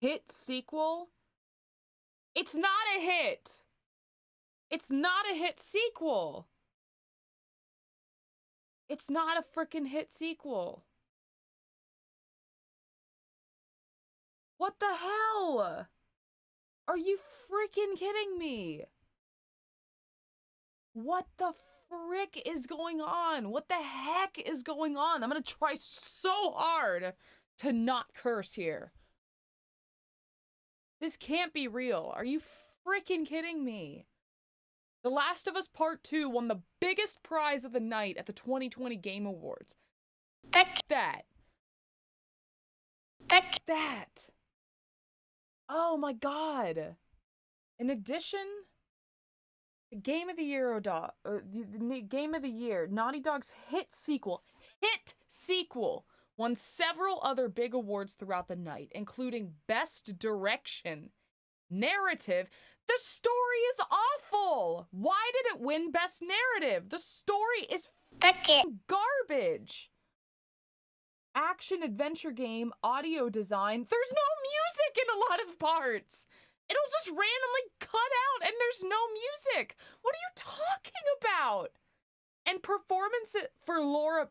Hit sequel? It's not a hit! It's not a hit sequel! It's not a freaking hit sequel. What the hell? Are you freaking kidding me? What the frick is going on? What the heck is going on? I'm gonna try so hard to not curse here. This can't be real. Are you freaking kidding me? The Last of Us Part 2 won the biggest prize of the night at the 2020 Game Awards. That. Oh my god. In addition, the Game of the Year, the Game of the Year, Naughty Dog's hit sequel, won several other big awards throughout the night, including Best Direction, Narrative. The story is awful! Why did it win Best Narrative? The story is fucking garbage! Action adventure game, audio design. There's no music in a lot of parts! It'll just randomly cut out and there's no music! What are you talking about? And performance for Laura...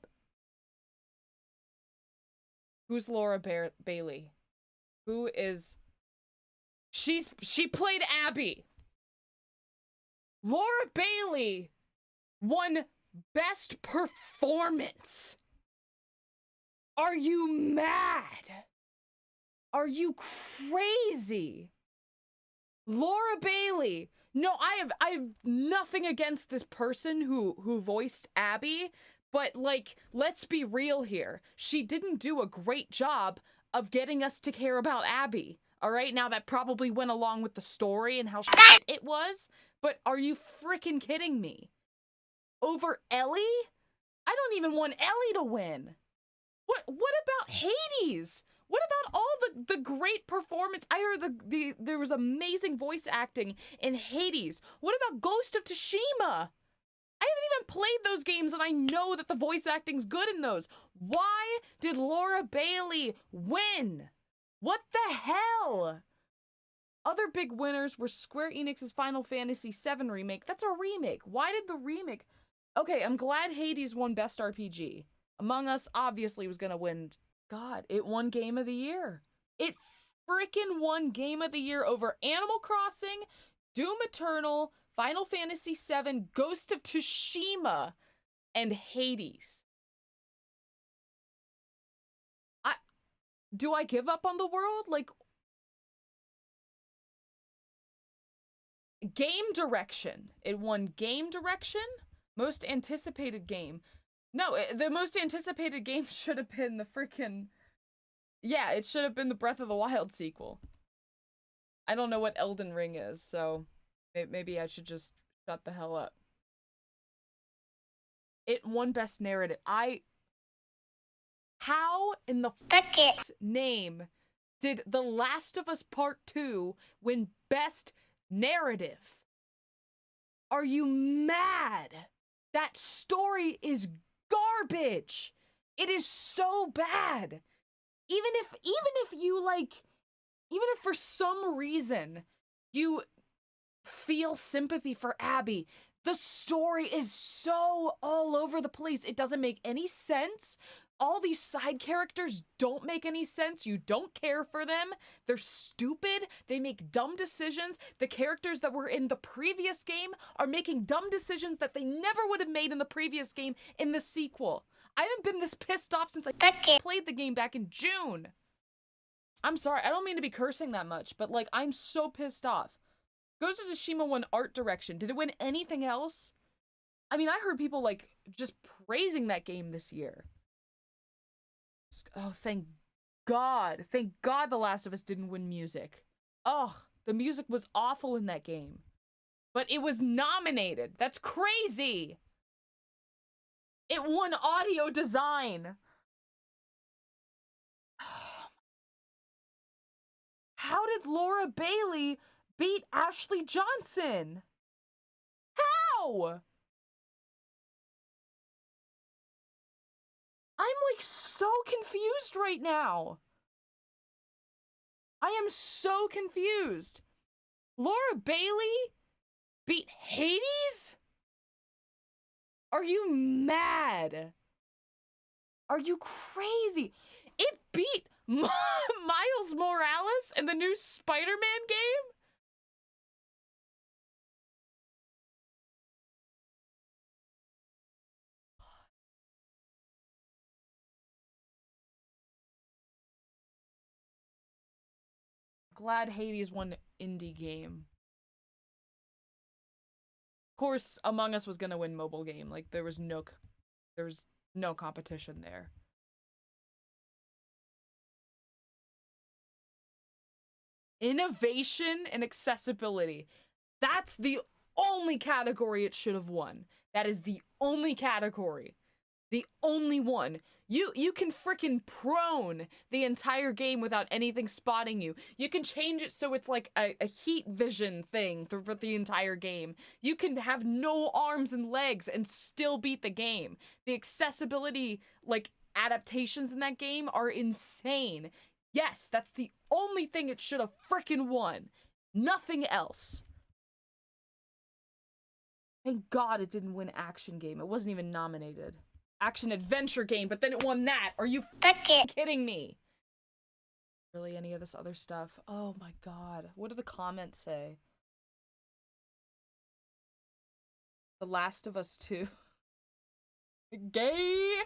Who's Laura Bailey? Who is... She played Abby. Laura Bailey won Best Performance. Are you mad? Are you crazy? Laura Bailey. No, I have nothing against this person who voiced Abby, but like, let's be real here. She didn't do a great job of getting us to care about Abby. All right, now that probably went along with the story and how shit it was, but are you freaking kidding me? Over Ellie? I don't even want Ellie to win. What about Hades? What about all the great performance? I heard there was amazing voice acting in Hades. What about Ghost of Tsushima? I haven't even played those games and I know that the voice acting's good in those. Why did Laura Bailey win? What the hell? Other big winners were Square Enix's Final Fantasy VII Remake. That's a remake. Why did the remake... Okay, I'm glad Hades won Best RPG. Among Us obviously was gonna win. God, it won Game of the Year. It freaking won Game of the Year over Animal Crossing, Doom Eternal, Final Fantasy VII, Ghost of Tsushima, and Hades. Do I give up on the world? Like, game direction. It won game direction, most anticipated game. No, the most anticipated game should have been the freaking... Yeah, it should have been the Breath of the Wild sequel. I don't know what Elden Ring is, so maybe I should just shut the hell up. It won Best Narrative. How in the name did The Last of Us Part 2 win Best Narrative? Are you mad? That story is garbage. It is so bad. Even if for some reason you feel sympathy for Abby, the story is so all over the place. It doesn't make any sense. All these side characters don't make any sense. You don't care for them. They're stupid. They make dumb decisions. The characters that were in the previous game are making dumb decisions that they never would have made in the previous game in the sequel. I haven't been this pissed off since I played the game back in June. I'm sorry, I don't mean to be cursing that much, but like, I'm so pissed off. Ghost of Tsushima won art direction. Did it win anything else? I mean, I heard people like just praising that game this year. Oh, thank God. Thank God The Last of Us didn't win music. Ugh, the music was awful in that game. But it was nominated. That's crazy. It won audio design. How did Laura Bailey beat Ashley Johnson? How? I'm like so confused right now. I am so confused. Laura Bailey beat Hades? Are you mad? Are you crazy? It beat Miles Morales in the new Spider-Man game? Glad Hades won indie game. Of course, Among Us was gonna win mobile game. Like, there was no competition there. Innovation and accessibility. That's the only category it should have won. That is the only category. The only one. You can freaking prone the entire game without anything spotting you. You can change it so it's like a heat vision thing for the entire game. You can have no arms and legs and still beat the game. The accessibility, like, adaptations in that game are insane. Yes, that's the only thing it should have freaking won. Nothing else. Thank God it didn't win action game. It wasn't even nominated. Action adventure game, but then it won that. Are you kidding me? Really, any of this other stuff? Oh my God. What do the comments say? The Last of Us 2. Gay?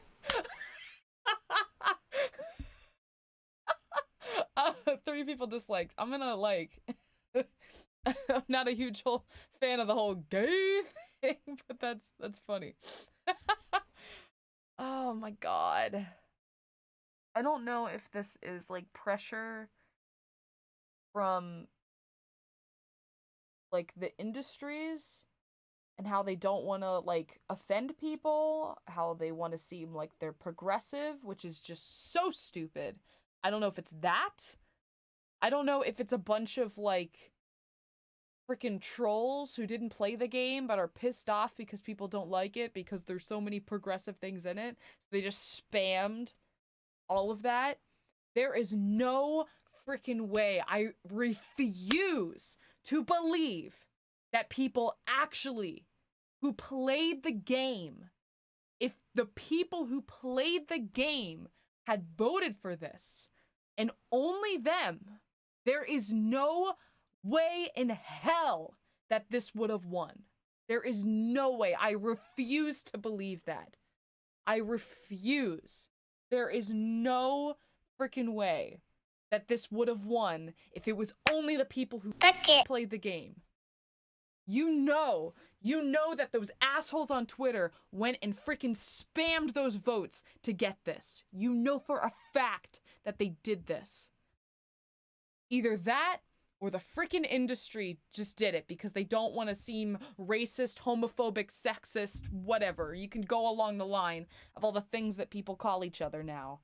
3 people disliked. I'm gonna like... I'm not a huge fan of the whole gay thing, but that's funny. Oh my God. I don't know if this is like pressure from like the industries and how they don't want to like offend people, how they want to seem like they're progressive, which is just so stupid. I don't know if it's that. I don't know if it's a bunch of like freaking trolls who didn't play the game but are pissed off because people don't like it because there's so many progressive things in it. So they just spammed all of that. There is no freaking way. I refuse to believe that people actually who played the game, if the people who played the game had voted for this, and only them, there is no way in hell that this would have won. There is no way. I refuse to believe that. I refuse. There is no freaking way that this would have won if it was only the people who played the game. You know that those assholes on Twitter went and freaking spammed those votes to get this. You know for a fact that they did this. Either that or the freaking industry just did it because they don't want to seem racist, homophobic, sexist, whatever. You can go along the line of all the things that people call each other now.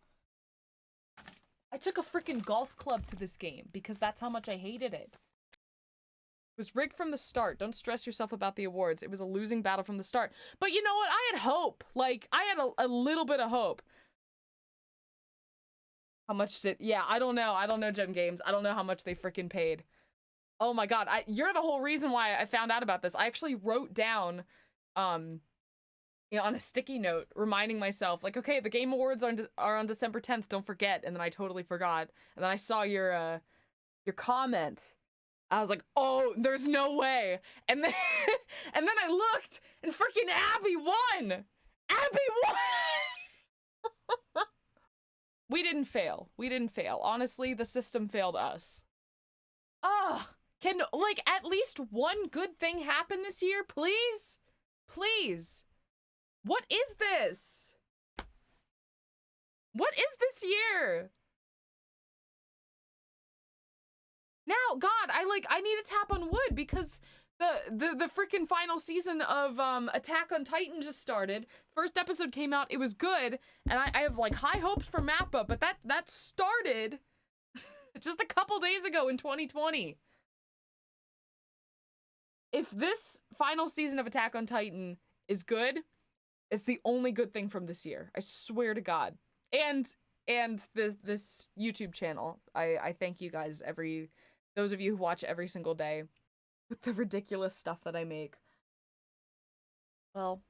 I took a freaking golf club to this game because that's how much I hated it. It was rigged from the start. Don't stress yourself about the awards. It was a losing battle from the start. But you know what? I had hope. Like, I had a little bit of hope. How much did... Yeah, I don't know. I don't know Gem Games. I don't know how much they freaking paid. Oh my God. You're the whole reason why I found out about this. I actually wrote down, you know, on a sticky note, reminding myself, like, okay, the Game Awards are on December 10th. Don't forget. And then I totally forgot. And then I saw your comment. I was like, oh, there's no way. And then, and then I looked, and freaking Abby won. Abby won. We didn't fail. We didn't fail. Honestly, the system failed us. Ah, can, like, at least one good thing happen this year, please? Please. What is this? What is this year? Now, God, I need to tap on wood because the freaking final season of Attack on Titan just started. First episode came out, it was good, and I have like high hopes for Mappa, but that started just a couple days ago in 2020. If this final season of Attack on Titan is good, it's the only good thing from this year. I swear to God. And and this YouTube channel. I thank you guys, those of you who watch every single day with the ridiculous stuff that I make. Well,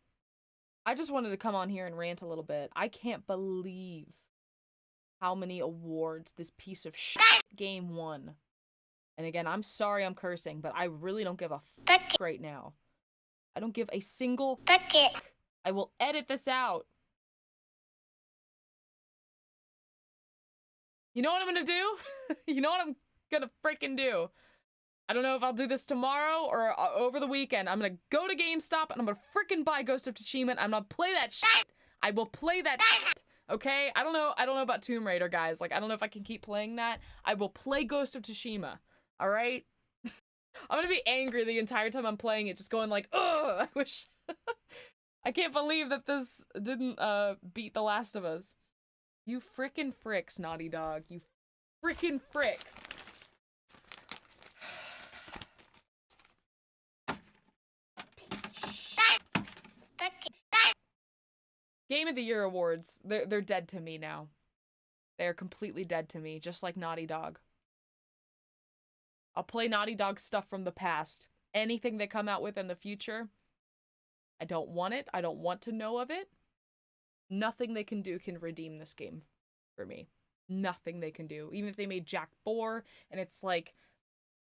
I just wanted to come on here and rant a little bit. I can't believe how many awards this piece of shit game won. And again, I'm sorry I'm cursing, but I really don't give a fuck right now. I don't give a single fuck. I will edit this out. You know what I'm gonna do? You know what I'm gonna freaking do? I don't know if I'll do this tomorrow or over the weekend. I'm gonna go to GameStop and I'm gonna freaking buy Ghost of Tsushima and I'm gonna play that shit. I will play that shit. Okay? I don't know about Tomb Raider, guys. Like, I don't know if I can keep playing that. I will play Ghost of Tsushima. Alright? I'm gonna be angry the entire time I'm playing it, just going like, ugh, I wish... I can't believe that this didn't, beat The Last of Us. You frickin' fricks, Naughty Dog. You frickin' fricks. Piece of shit. Game of the Year awards, they're dead to me now. They're completely dead to me, just like Naughty Dog. I'll play Naughty Dog stuff from the past. Anything they come out with in the future, I don't want it. I don't want to know of it. Nothing they can do can redeem this game for me. Nothing they can do. Even if they made Jak 4 and it's like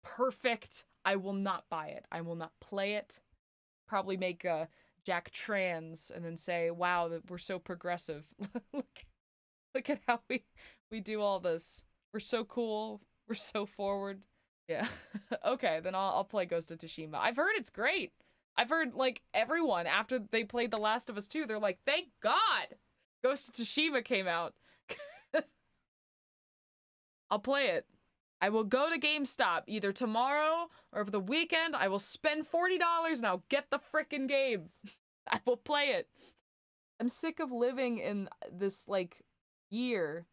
perfect, I will not buy it. I will not play it. Probably make a Jak Trans and then say, wow, that we're so progressive. Look at how we do all this. We're so cool. We're so forward. Yeah. Okay, then I'll play Ghost of Tsushima. I've heard it's great. I've heard, like, everyone, after they played The Last of Us 2, they're like, thank God Ghost of Tsushima came out. I'll play it. I will go to GameStop either tomorrow or over the weekend. I will spend $40 and I'll get the frickin' game. I will play it. I'm sick of living in this, like, year.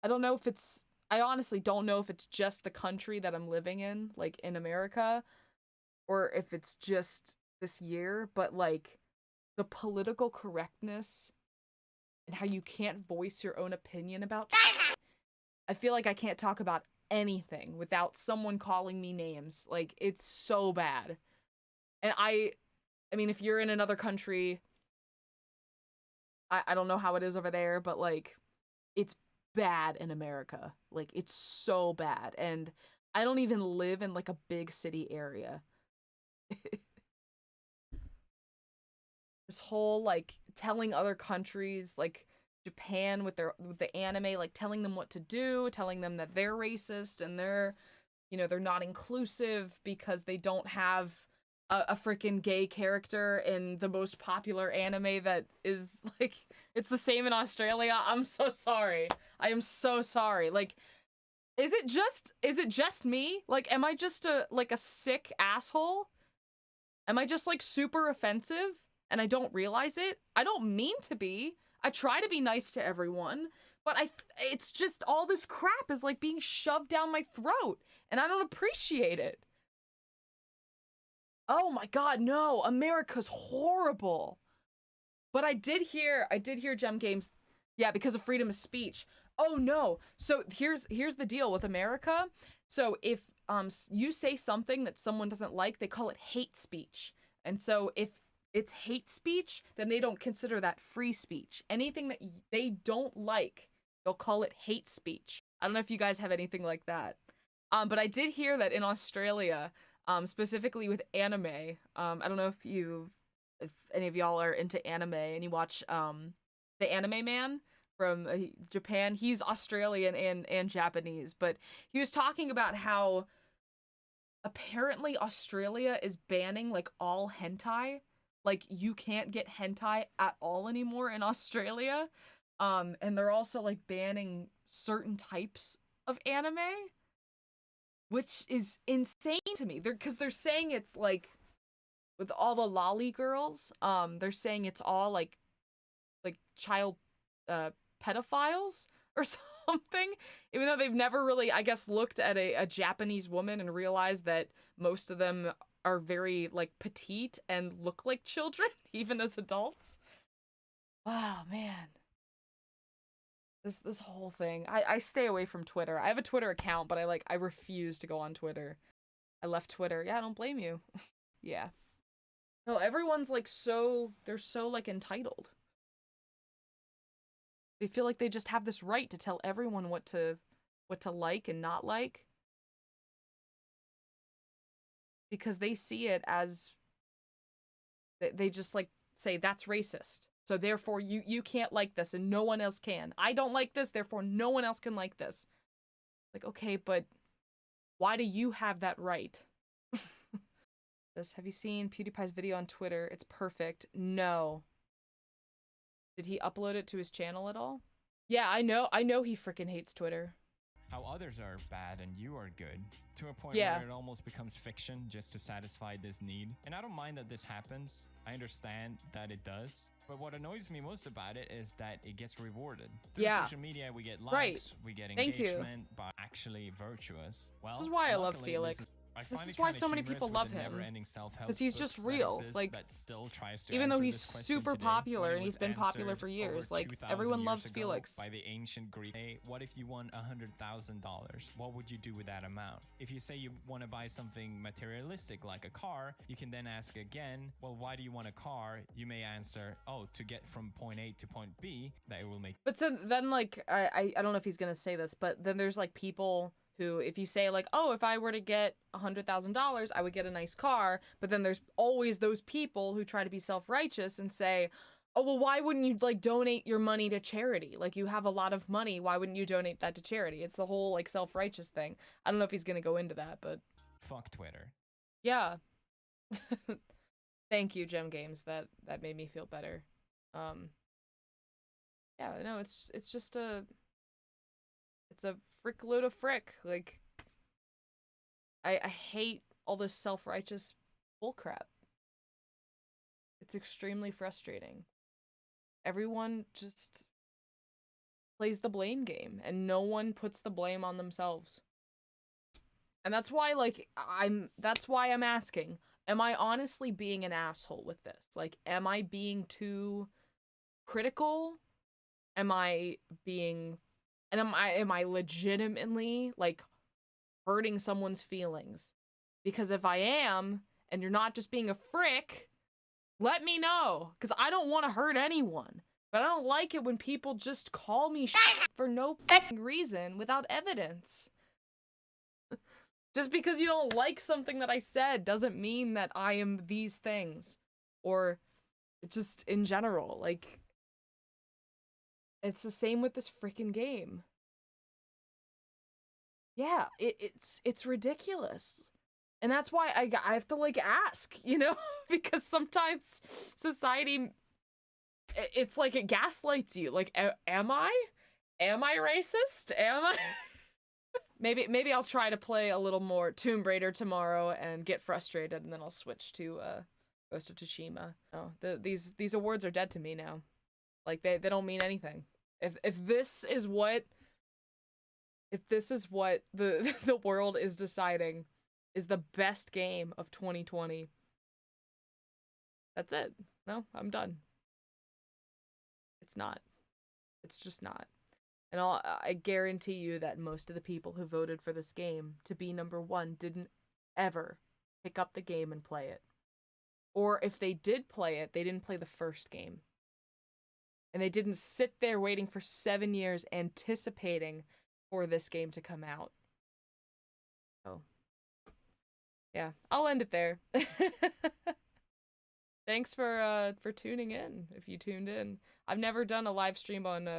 I don't know if it's... I honestly don't know if it's just the country that I'm living in, like, in America, or if it's just this year, but, like, the political correctness and how you can't voice your own opinion about shit. I feel like I can't talk about anything without someone calling me names. Like, it's so bad. And I mean, if you're in another country, I don't know how it is over there, but, like, it's bad in America. Like, it's so bad. And I don't even live in, like, a big city area. This whole, like, telling other countries, like Japan with the anime, like, telling them what to do, telling them that they're racist and they're, you know, they're not inclusive because they don't have a freaking gay character in the most popular anime that is, like, it's the same in Australia. I'm so sorry. I am so sorry. Like, is it just me? Like, am I just a sick asshole? Am I just, like, super offensive and I don't realize it? I don't mean to be. I try to be nice to everyone, but it's just all this crap is, like, being shoved down my throat and I don't appreciate it. Oh my God, no, America's horrible. But I did hear Gem Games, yeah, because of freedom of speech. Oh no, so here's the deal with America. So if you say something that someone doesn't like, they call it hate speech. And so if it's hate speech, then they don't consider that free speech. Anything that they don't like, they'll call it hate speech. I don't know if you guys have anything like that. But I did hear that in Australia, specifically with anime, I don't know if any of y'all are into anime and you watch the Anime Man from Japan. He's Australian and Japanese, but he was talking about how apparently Australia is banning, like, all hentai. Like, you can't get hentai at all anymore in Australia. And they're also, like, banning certain types of anime, which is insane to me. Because they're saying it's, like, with all the lolly girls, they're saying it's all, like child pedophiles or something, even though they've never really, I guess, looked at a Japanese woman and realized that most of them are very, like, petite and look like children, even as adults. Wow, man. This whole thing. I stay away from Twitter. I have a Twitter account, but I refuse to go on Twitter. I left Twitter. Yeah, I don't blame you. Yeah. No, everyone's like they're so like entitled. They feel like they just have this right to tell everyone what to like and not like. Because they see it as they just like say that's racist. So therefore you can't like this and no one else can. I don't like this, therefore no one else can like this. Like, okay, but why do you have that right? Have you seen PewDiePie's video on Twitter? It's perfect. No. Did he upload it to his channel at all? Yeah, I know he freaking hates Twitter. How others are bad and you are good, to a point Yeah. where it almost becomes fiction just to satisfy this need. And I don't mind that this happens. I understand that it does. But what annoys me most about it is that it gets rewarded. Through social media, we get likes, we get engagement, but actually virtuous. Well, this is why I love Felix. This is why so many people love him. Because he's just real. Like, even though he's super popular and he's been popular for years, like, everyone loves Felix. By the ancient Greek. Hey, what if you won $100,000? What would you do with that amount? If you say you want to buy something materialistic like a car, you can then ask again, well, why do you want a car? You may answer, oh, to get from point A to point B, that it will make. But then like, I don't know if he's gonna say this, but then there's like people who, if you say like, oh, if I were to get $100,000, I would get a nice car. But then there's always those people who try to be self-righteous and say, oh, well, why wouldn't you like donate your money to charity? Like, you have a lot of money. Why wouldn't you donate that to charity? It's the whole like self-righteous thing. I don't know if he's going to go into that, but fuck Twitter. Yeah. Thank you, Gem Games. That made me feel better. Yeah, no, it's just a frick load of frick. Like, I hate all this self-righteous bullcrap. It's extremely frustrating. Everyone just plays the blame game, and no one puts the blame on themselves. And that's why, like, that's why I'm asking, am I honestly being an asshole with this? Like, am I being too critical? Am I legitimately, like, hurting someone's feelings? Because if I am, and you're not just being a frick, let me know. Because I don't want to hurt anyone. But I don't like it when people just call me shit for no reason without evidence. Just because you don't like something that I said doesn't mean that I am these things. Or just in general, like, it's the same with this freaking game. Yeah, it's ridiculous. And that's why I have to, like, ask, you know? Because sometimes society, it's like it gaslights you. Like, am I? Am I racist? Am I? Maybe I'll try to play a little more Tomb Raider tomorrow and get frustrated, and then I'll switch to Ghost of Tsushima. Oh, these awards are dead to me now. Like, they don't mean anything. If this is what the world is deciding is the best game of 2020, that's it. No, I'm done. It's not. It's just not. And I guarantee you that most of the people who voted for this game to be #1 didn't ever pick up the game and play it. Or if they did play it, they didn't play the first game. And they didn't sit there waiting for 7 years anticipating for this game to come out. Oh. Yeah, I'll end it there. Thanks for tuning in, if you tuned in. I've never done a live stream on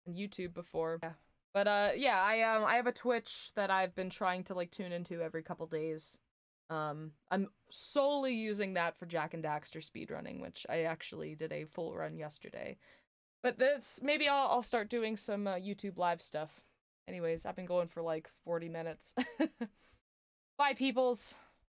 YouTube before. Yeah. But yeah, I have a Twitch that I've been trying to, like, tune into every couple days. I'm solely using that for Jak and Daxter speedrunning, which I actually did a full run yesterday. But maybe I'll start doing some YouTube live stuff. Anyways, I've been going for like 40 minutes. Bye, peoples.